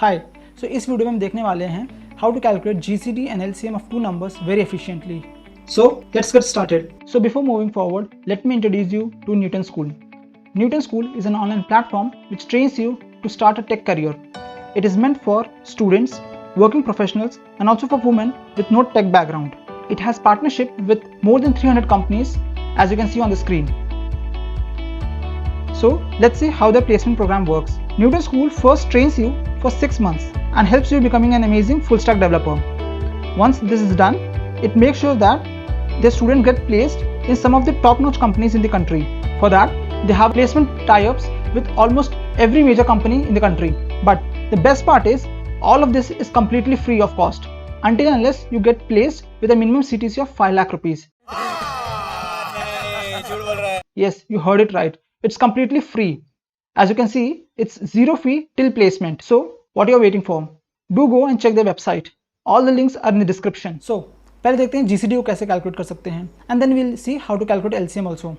हाय सो इस वीडियो में हम देखने वाले हैं how to calculate GCD and LCM of two numbers very efficiently. So let's get started. So before moving forward, let me introduce you to Newton School. Newton School is an online platform which trains you to start a tech career. It is meant for students, working professionals and also for women with no tech background. It has partnership with more than 300 companies as you can see on the screen. So let's see how the placement program works. Newton School first trains you for 6 months and helps you becoming an amazing full stack developer. Once this is done, it makes sure that the student get placed in some of the top notch companies in the country. For that, they have placement tie-ups with almost every major company in the country. But the best part is, all of this is completely free of cost until and unless you get placed with a minimum CTC of 5 lakh rupees. Yes, you heard it right. It's completely free. As you can see, it's zero fee till placement. So what you're waiting for? Do go and check their website. All the links are in the description. So पहले देखते हैं GCD को कैसे calculate कर सकते हैं and then we'll see how to calculate LCM also.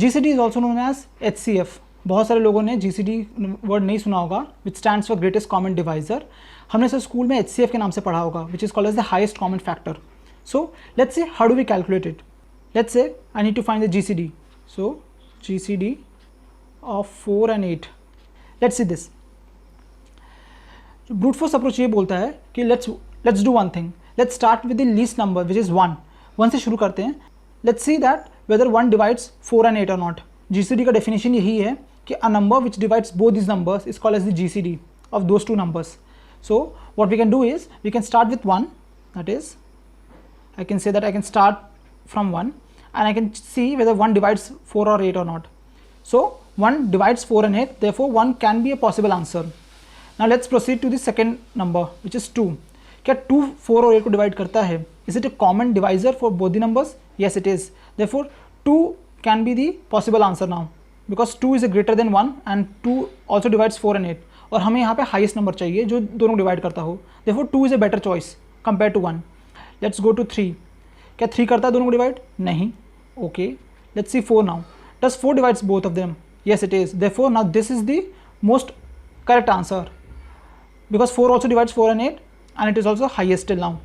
GCD is also known as HCF. बहुत सारे लोगों ने GCD वर्ड नहीं सुना होगा, which stands for Greatest Common Divisor. हमने इसे स्कूल में HCF के नाम से पढ़ा होगा, which is called as the highest common factor. So let's see how do we calculate it. Let's say I need to find the GCD. So GCD of 4 and 8. Let's see this. Brute force approach ये बोलता है कि let's do one thing. Let's start with the least number which is 1. 1 से शुरू करते हैं. Let's see that whether 1 divides 4 and 8 or not. GCD का definition यही है कि a number which divides both these numbers is called as the GCD of those two numbers. So what we can do is we can start with 1. That is, I can say that I can start from 1 and I can see whether 1 divides 4 or 8 or not. So 1 divides 4 and 8, therefore 1 can be a possible answer. Now let's proceed to the second number which is 2. क्या 2 4 और 8 को divide करता है? Is it a common divisor for both the numbers? Yes it is. Therefore 2 can be the possible answer now because 2 is greater than 1 and 2 also divides 4 and 8 और हमें यहाँ पे highest number चाहिए जो दोनों डिवाइड करता हो. Therefore 2 is a better choice compared to 1. Let's go to 3. क्या 3 करता है दोनों को डिवाइड? नहीं. Okay. Let's see 4 now. Does 4 divides both of them? Yes it is. Therefore now this is the most correct answer because 4 also divides 4 and 8 and it is also highest till now.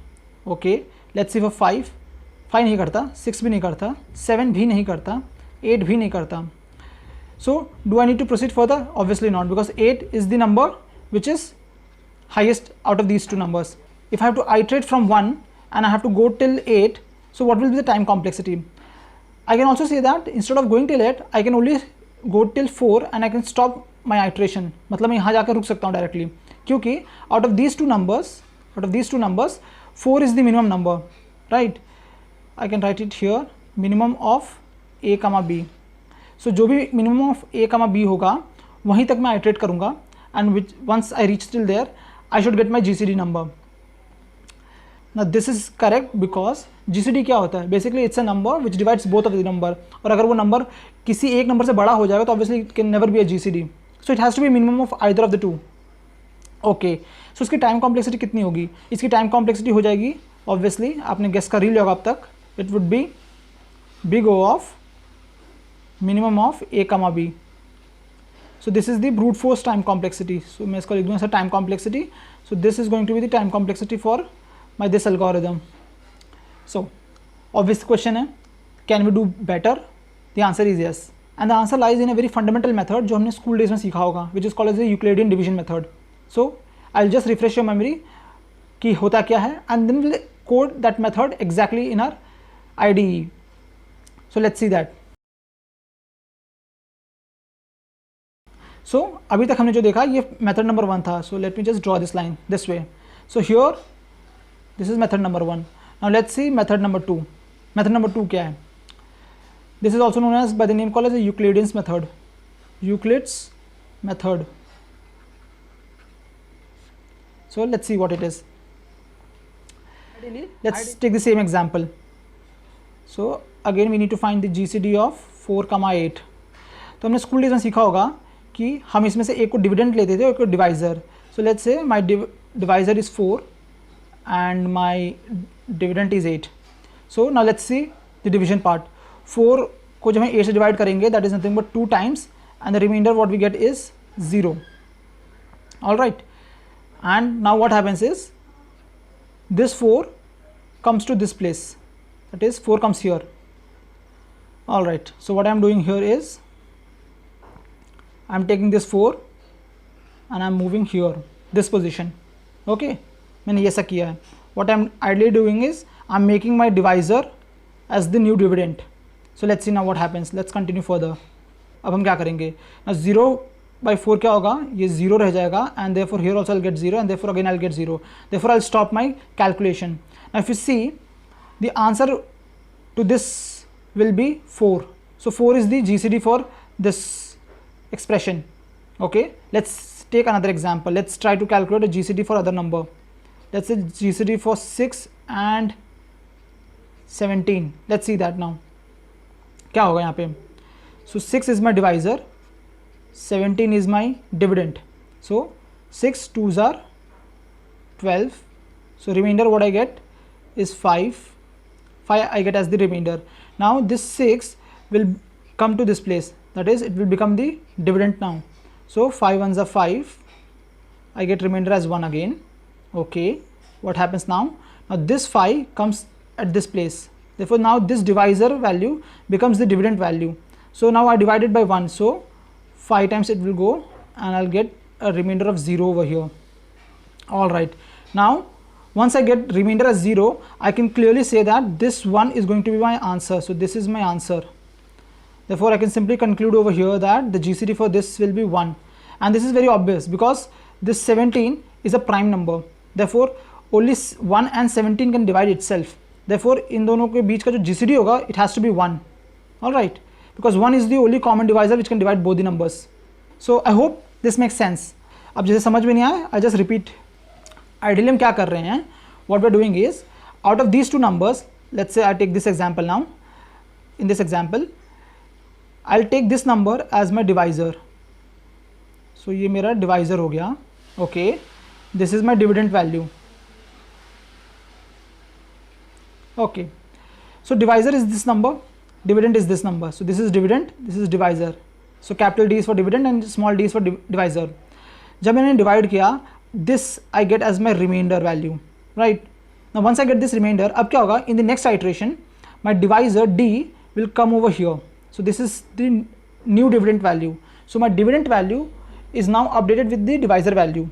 Okay, let's see for 5. 5 नहीं करता, 6 भी नहीं करता, 7 भी नहीं करता, 8 भी नहीं करता. So do I need to proceed further? Obviously not because 8 is the number which is highest out of these two numbers. If I have to iterate from 1 and I have to go till 8, so what will be the time complexity? I can also say that instead of going till 8, I can only go till 4 and I can stop my iteration. मतलब मैं यहाँ जाकर रुक सकता हूँ directly क्योंकि out of these two numbers 4 is the minimum number, right? I can write it here, minimum of a comma b. So जो भी minimum of a comma b होगा वहीं तक मैं iterate करूँगा and once I reach till there I should get my GCD number. Now this is correct because GCD क्या होता है? Basically it's a number which divides both of the number और अगर वो नंबर किसी एक नंबर से बड़ा हो जाएगा तो obviously it can never be a GCD. So it has to be minimum of either of the two. Okay. So इसकी टाइम कॉम्प्लेक्सिटी कितनी होगी? इसकी टाइम कॉम्प्लेक्सिटी हो जाएगी obviously आपने गेस कर ही लिया होगा अब तक. It would be big O of minimum of a comma b. So this is the brute force time complexity. So मैं इसको लिख दूँ ऐसा time complexity. So this is going to be the time complexity for my this algorithm. So obvious question है, can we do better? The answer is yes. And the answer lies in a very fundamental method जो हमने school days में सीखा होगा, which is called as the Euclidean division method. So I'll just refresh your memory कि होता क्या है and then we'll code that method exactly in our IDE. So let's see that. So अभी तक हमने जो देखा ये method number 1 था. So let me just draw this line this way. So here this is method number 1. Now let's see method number 2. Method number 2 क्या है? This is also known as by the name called as a Euclidean's method. Euclid's method. So let's see what it is. Let's take the same example. So again we need to find the GCD of 4,8. तो हमने school days में सीखा होगा कि हम इसमें से एक को डिविडेंड लेते थे और एक को divisor. So let's say my divisor is 4 and my dividend is 8. So now let's see the division part. 4 को जब हम 8 से डिवाइड करेंगे that is nothing but 2 times and the remainder what we get is 0. All right. and now what happens is this 4 comes to this place, that is 4 comes here. All right, so what I am doing here is I am taking this 4 and I am moving here this position. Okay, मैंने ये ऐसा किया है. What I am ideally doing is I am making my divisor as the new dividend. So let's see now what happens. Let's continue further. अब हम क्या करेंगे? Now 0/4 क्या होगा? ये 0 रह जाएगा and therefore here also I'll get 0 and therefore again I'll get 0. Therefore I'll stop my calculation. Now if you see, the answer to this will be 4. So 4 is the GCD for this expression. Okay, let's take another example. Let's try to calculate a GCD for other number. Let's say GCD for 6 and 17. Let's see that now. क्या होगा यहाँ पे? So 6 is my divisor, 17 is my dividend. So 6 2s are 12. So remainder what I get is 5. 5 I get as the remainder. Now this 6 will come to this place, that is it will become the dividend now. So 5 ones are 5. I get remainder as 1 again. Okay, what happens now? Now this 5 comes at this place. Therefore now this divisor value becomes the dividend value. So now I divide it by 1. So 5 times it will go and I'll get a remainder of 0 over here. All right. Now once I get remainder as 0, I can clearly say that this 1 is going to be my answer. So this is my answer. Therefore I can simply conclude over here that the GCD for this will be 1. And this is very obvious because this 17 is a prime number. Therefore only 1 and 17 can divide itself. Therefore इन दोनों के बीच का जो GCD होगा, it has to be 1. All right, because 1 is the only common divisor which can divide both the numbers. So I hope this makes sense. अब जैसे समझ में नहीं आया, I just repeat. Ideally हम क्या कर रहे हैं? What we are doing is, out of these two numbers, let's say I take this example now. In this example, I'll take this number as my divisor. So ये मेरा divisor हो गया. Okay, this is my dividend value. Okay, so divisor is this number, dividend is this number. So this is dividend, this is divisor. So capital D is for dividend and small d is for divisor. जब मैंने divide किया, this I get as my remainder value, right? Now once I get this remainder, अब क्या होगा? In the next iteration, my divisor D will come over here. So this is the new dividend value. So my dividend value is now updated with the divisor value,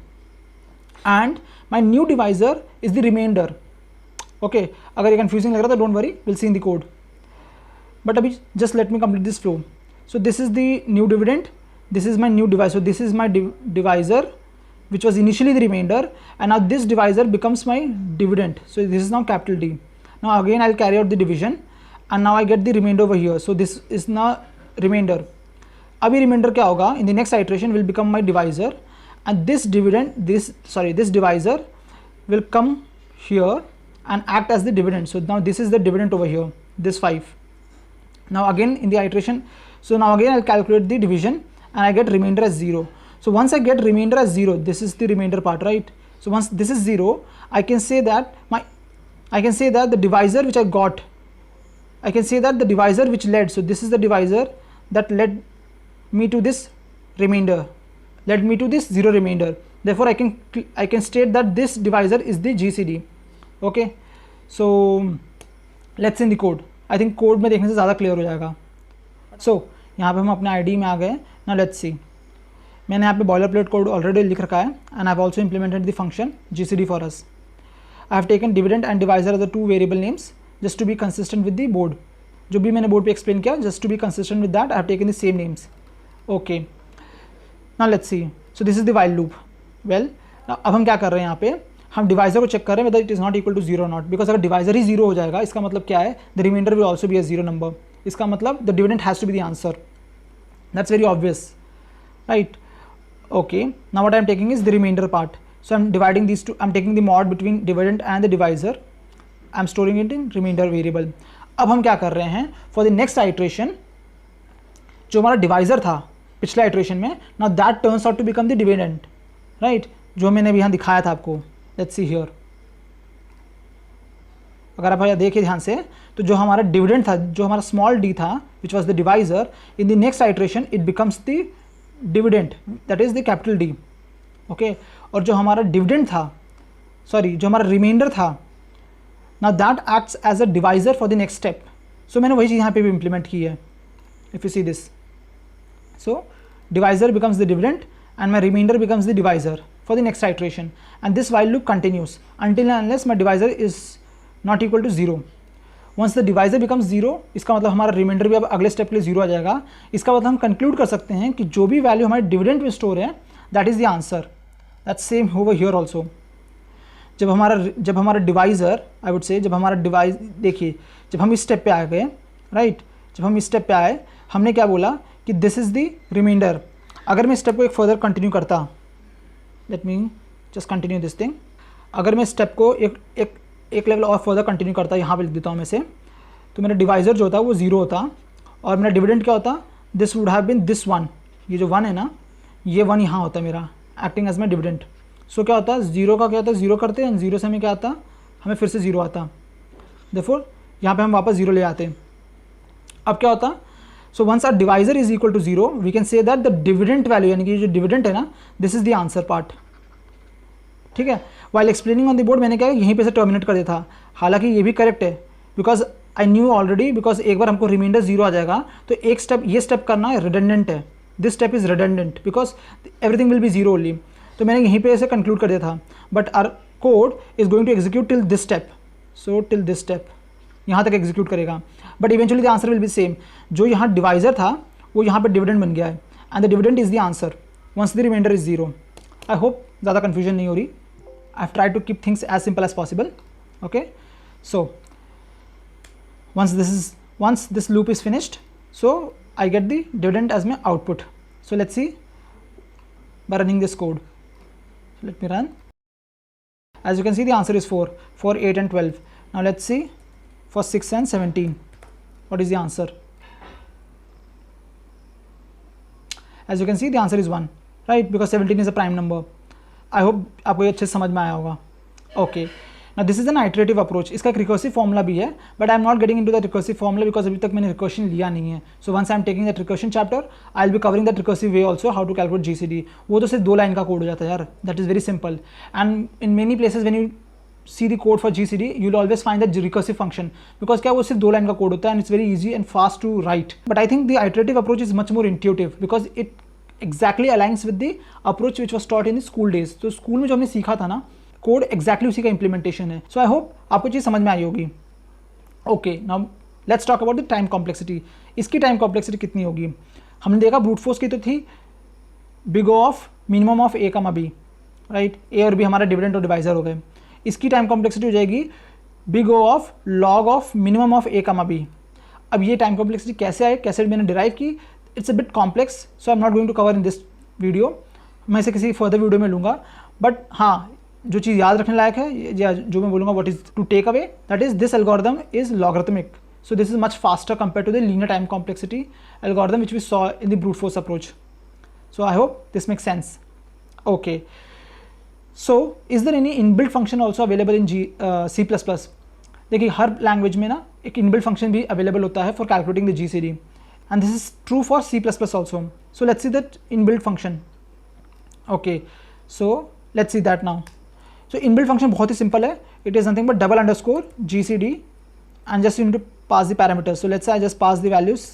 and my new divisor is the remainder. Okay, अगर ये confusing लग रहा था, don't worry, we'll see in the code. But अभी just let me complete this flow. So this is the new dividend, this is my new divisor. So this is my divisor, which was initially the remainder, and now this divisor becomes my dividend. So this is now capital D. Now again I'll carry out the division, and now I get the remainder over here. So this is now remainder. अभी remainder क्या होगा? In the next iteration will become my divisor, and this divisor will come here and act as the dividend. So now this is the dividend over here, this 5. Now again in the iteration, so now again I'll calculate the division and I get remainder as 0. So once I get remainder as 0, this is the remainder part, right? So once this is 0, I can say that the divisor which I got, I can say that the divisor which led, so this is the divisor that led me to this remainder, led me to this 0 remainder. Therefore I can state that this divisor is the GCD. Okay, so let's see in the code. I think code में देखने से ज़्यादा clear हो जाएगा. So यहाँ पे हम अपने ID में आ गए. Now let's see. मैंने यहाँ पे boilerplate code already लिख रखा है, and I've also implemented the function GCD for us. I have taken dividend and divisor as the two variable names just to be consistent with the board. जो भी मैंने board पे explain किया, just to be consistent with that, I have taken the same names. Okay. Now let's see. So this is the while loop. Well, now अब हम क्या कर रहे हैं यहाँ पे? हम डिवाइजर को चेक कर रहे हैं whether it is not equal to 0 or not, because अगर डिवाइजर ही 0 हो जाएगा, इसका मतलब क्या है? The remainder will also be a 0 number. इसका मतलब the dividend has to be the answer. That's very obvious, right? Okay, now what I am taking is the remainder part. So I am dividing these two. I am taking the mod between dividend and the divisor. I am storing it in remainder variable. अब हम क्या कर रहे हैं? For the next iteration, जो हमारा divisor था पिछले iteration में, now that turns out to become the dividend, right? जो मैंने अभी यहाँ दिखाया था आपको. Let's see here. अगर आप यहाँ देखिए ध्यान से, तो जो हमारा डिविडेंड था, जो हमारा स्मॉल d था, which was the divisor, in the next iteration it becomes the dividend, that is the capital D. Okay, और जो हमारा डिविडेंड था, सॉरी जो हमारा रिमाइंडर था, now that acts as a divisor for the next step. So मैंने वही चीज़ यहाँ पे भी इम्प्लीमेंट की है. If you see this, so divisor becomes the dividend and my remainder becomes the divisor for the next iteration, and this while loop continues until and unless my divisor is not equal to 0. once the divisor becomes 0, इसका मतलब हमारा reminder भी अब अगले step के लिए 0 आ जाएगा. इसका मतलब हम कंक्लूड कर सकते हैं कि जो भी वैल्यू हमारे डिविडेंड में स्टोर है that is the answer. That same over here also. जब हमारा डिवाइजर, आई वुड से, जब हमारा डिवाइस, देखिए जब हम इस स्टेप पे आ गए, राइट, जब हम इस स्टेप पे आए, हमने क्या बोला कि दिस इज़ द रिमाइंडर. अगर मैं स्टेप को एक फर्दर कंटिन्यू करता, let me just continue this thing. अगर मैं स्टेप को एक लेवल और फर्दर कंटिन्यू करता, यहाँ पे लिख देता हूँ मैं से, तो मेरा डिवाइजर जो होता वो 0 होता और मेरा डिविडेंड क्या होता, this would have been this 1. ये जो 1 है ना, ये 1 यहाँ होता मेरा एक्टिंग एज माई डिविडेंड. सो क्या होता, 0 का क्या होता, 0 करते हैं, 0 से हमें क्या आता, हमें फिर से 0 आता. देयरफॉर यहाँ पे हम वापस 0 ले आते हैं. अब क्या होता, so once our divisor is equal to 0, we can say that the dividend value, यानी कि जो डिविडेंड है ना, this is the answer part. ठीक है. While explaining on the board मैंने क्या यहीं पे से टर्मिनेट कर दिया था. हालांकि ये भी करेक्ट है, because I knew already, because एक बार हमको रिमाइंडर 0 आ जाएगा तो एक स्टेप, ये स्टेप करना रिडंडेंट है. This step is redundant because everything will be 0 only. तो मैंने यहीं पे ऐसे कंक्लूड कर दिया था. But our code is going to execute till this step. So till this step यहाँ तक एग्जीक्यूट करेगा. But eventually the answer will be same. जो यहाँ डिवाइजर था वो यहाँ पे डिविडेंड बन गया है, and the dividend is the answer once the remainder is 0. I hope ज़्यादा कन्फ्यूजन नहीं हो रही. I have tried to keep things as simple as possible. Okay, so once this loop is finished, so I get the dividend as my output. So let's see by running this code. So let me run. As you can see, the answer is 4, 8 and 12. Now let's see for 6 and 17 what is the answer. As you can see, the answer is 1, right, because 17 is a prime number. I hope आपको ये अच्छे से समझ में आया होगा. Okay. Now this is an iterative approach. इसका एक रिकर्सिव फॉर्मूला भी है, but I am not getting into that recursive formula because अभी तक मैंने रिकर्शन लिया नहीं है. So once I am taking that recursion chapter, I will be covering that recursive way also, how to calculate GCD. वो तो सिर्फ 2 line का कोड हो जाता है यार. That is very simple. And in many places when you see the code for GCD, you will always find that recursive function, because क्या वो सिर्फ 2 लाइन का कोड होता है, and it's very easy and fast to write. But I think the iterative approach is much more intuitive because it exactly aligns with the approach which was taught in the school days. तो school में जो हमने सीखा था ना, code exactly उसी का implementation है. सो आई होप आपको चीज़ समझ में आई होगी. Okay, now let's talk about the time complexity. इसकी टाइम कॉम्प्लेक्सिटी कितनी होगी? हमने देखा ब्रूट फोर्स की तो थी big O of minimum of A कमा B, राइट. A और B हमारा डिविडेंड और डिवाइजर हो गए. इसकी टाइम कॉम्प्लेक्सिटी हो जाएगी big O of log of minimum of A कमा B. अब ये टाइम कॉम्प्लेक्सिटी कैसे आए, कैसे मैंने डिराइव की, it's a bit complex, so I am not going to cover in this video. मैं इसे किसी फर्दर वीडियो में लूँगा. बट हाँ, जो चीज़ याद रखने लायक है, या जो मैं बोलूँगा what is to take away, that is this algorithm is logarithmic. So this is much faster compare to the linear time complexity algorithm which we saw in the brute force approach. So I hope this makes sense. Okay, so is there any inbuilt function also available in C++? देखिए हर language में ना एक inbuilt function भी available होता है for calculating the GCD, and this is true for C++ also. So let's see that inbuilt function. Okay, so let's see that now. So inbuilt function बहुत ही simple है. It is nothing but double underscore GCD and just you need to pass the parameters. So let's say I just pass the values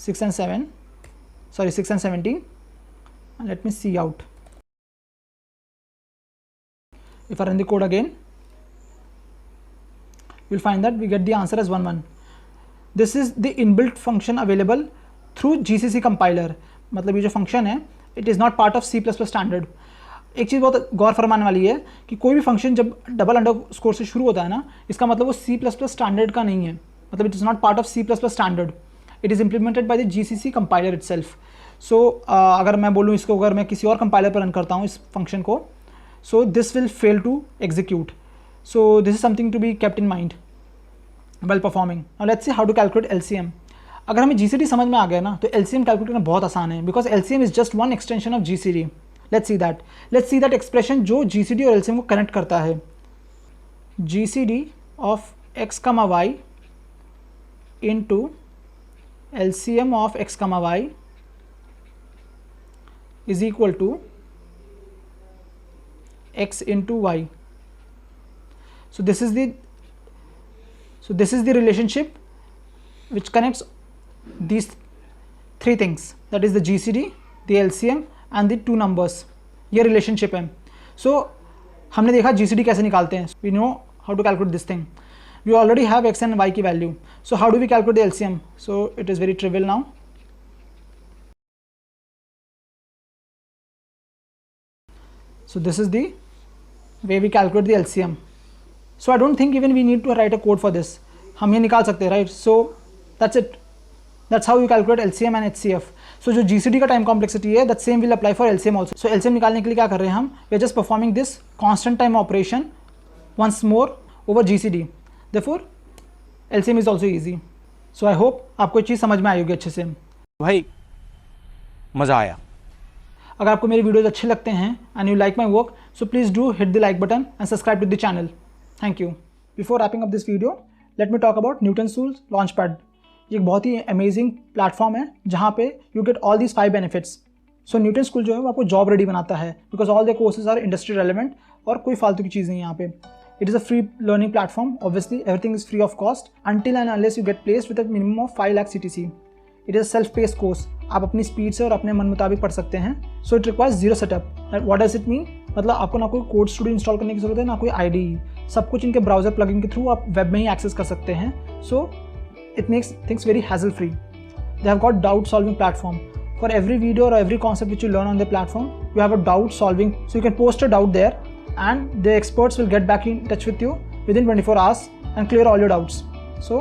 6 and 17 and let me see out. If I run the code again, you'll find that we get the answer as 1 1. This is the inbuilt function available through GCC compiler. मतलब ये जो function है, it is not part of C++ standard. एक चीज़ बहुत गौर फरमाने वाली है कि कोई भी फंक्शन जब डबल अंडरस्कोर से शुरू होता है ना, इसका मतलब वो C++ स्टैंडर्ड का नहीं है. मतलब it is not part of C++ standard. It is implemented by the GCC compiler itself. So अगर मैं बोलूँ इसको, अगर मैं किसी और कंपाइलर पर रन करता हूँ इस फंक्शन को, so this will fail to execute. So this is something to be kept in mind well performing. Now let's see how to calculate LCM. अगर हमें GCD समझ में आ गया ना, तो LCM कैलकुलेट करना बहुत आसान है, because LCM is just one extension of GCD. Let's see that expression जो GCD और LCM को कनेक्ट करता है. GCD of x, y into LCM of x, y is equal to x into y. So this is the relationship which connects these three things, that is the GCD, the LCM and the two numbers. ये relationship है. So हमने देखा GCD कैसे निकालते हैं. We know how to calculate this thing. We already have x and y की value. So how do we calculate the LCM? So it is very trivial now. So this is the way we calculate the LCM. So I don't think even we need to write a code for this. हम ये निकाल सकते हैं, right? So that's it. That's how you calculate LCM and HCF. So जो GCD का time complexity है, that same will apply for LCM also. So LCM निकालने के लिए क्या कर रहे हैं हम? We are just performing this constant time operation once more over GCD. Therefore LCM is also easy. So I hope आपको ये चीज़ समझ में आई होगी अच्छे से. भाई मज़ा आया. अगर आपको मेरे वीडियोज़ अच्छे लगते हैं and you like my work, so please do hit the like button and subscribe to the channel. Thank you. Before wrapping up this video, let me talk about Newton's Tools Launchpad. ये एक बहुत ही amazing platform है जहाँ पे you get all these 5 benefits. So Newton school जो है वो आपको जॉब रेडी बनाता है, because all the courses our industry relevant और कोई फालतू की चीज़ नहीं है यहाँ पे. It is a free learning platform. Obviously everything is free of cost until and unless you get placed with a minimum of 5 lakh CTC. It is a self paced course. आप अपनी स्पीड से और अपने मन मुताबिक पढ़ सकते हैं. So it requires zero setup. What does it mean? मतलब आपको ना कोई कोड स्टूडियो इंस्टॉल करने की जरूरत है, ना कोई IDE. सब कुछ इनके ब्राउजर प्लगइन के थ्रू आप वेब में ही एक्सेस कर सकते हैं. सो it makes things very hassle free. They have got doubt solving platform. For every video or every concept which you learn on the platform, you have a doubt solving, so you can post a doubt there and the experts will get back in touch with you within 24 hours and clear all your doubts. So